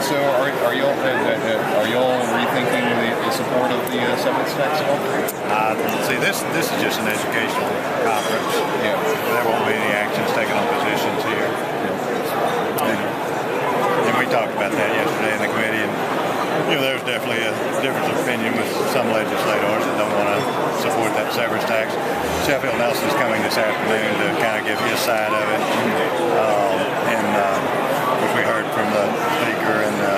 So are y'all rethinking the support of the severance tax at all? See, this is just an educational conference. Yeah. There won't be any actions taken on positions here. And we talked about that yesterday in the committee, and there's definitely a difference of opinion with some legislators that don't want to support that severance tax. Sheffield Nelson's coming this afternoon to kind of give his side of it, which we heard from the speaker and the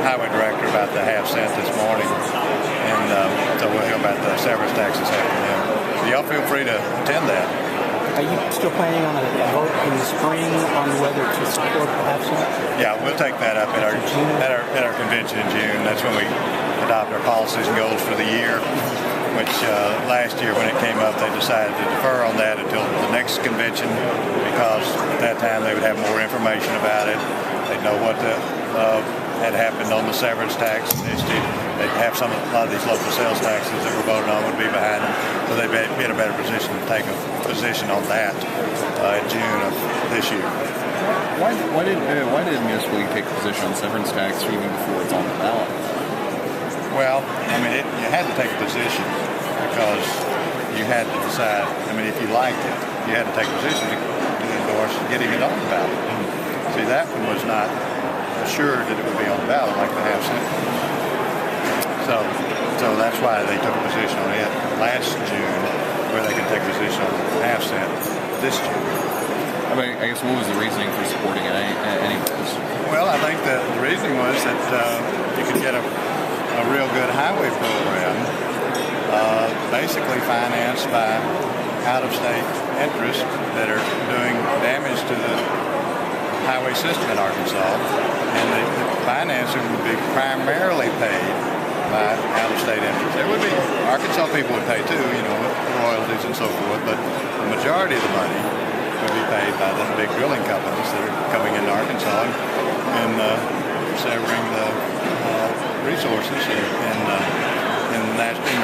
highway director about the half-cent this morning, and so we'll hear about the severance tax this afternoon. So y'all feel free to attend that. Are you still planning on a vote in the spring on whether to support the half-cent? Yeah, we'll take that up at our convention in June. That's when we adopt our policies and goals for the year, which last year when it came up, they decided to defer on that until the next convention because at that time they would have more information about it. They'd know what had happened on the severance tax initiative. They'd have a lot of these local sales taxes that were voted on would be behind them, so they'd be in a better position to take a position on that in June of this year. Why did Municipal take a position on severance tax even before it's on the ballot? Well, I mean, you had to take a position because you had to decide. I mean, if you liked it, you had to take a position to endorse getting it on the ballot. See, that one was not assured that it would be on the ballot like the half-cent. So that's why they took a position on it last June, where they can take a position on the half-cent this June. I mean, I guess what was the reasoning for supporting it anyways? Well, I think the reasoning was that you could get a real good highway program basically financed by out-of-state interests that are doing damage to the highway system in Arkansas, and the financing would be primarily paid by out-of-state interests. There would be Arkansas people would pay too, royalties and so forth, but the majority of the money would be paid by the big drilling companies that are coming into Arkansas and severing the resources in the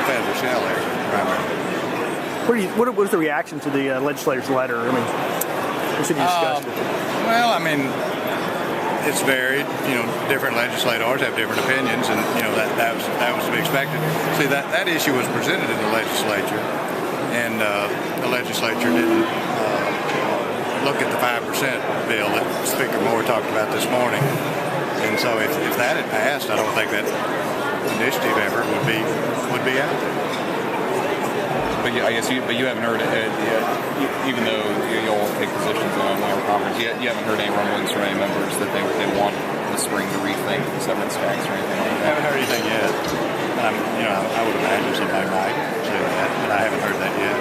federal shale area primarily. What was the reaction to the legislator's letter? I mean, what should you discuss with it? Well, I mean, it's varied. Different legislators have different opinions, and that was to be expected. See, that issue was presented in the legislature, and the legislature didn't look at the 5% bill that Speaker Moore talked about this morning. And so, if that had passed, I don't think that initiative effort would be out there. But I guess you haven't heard it, even though you'll take positions on our conference. You haven't heard any rumblings from any members that they want the spring to rethink the severance tax or anything like that. I haven't heard anything yet. I would imagine somebody might say that, but I haven't heard that yet.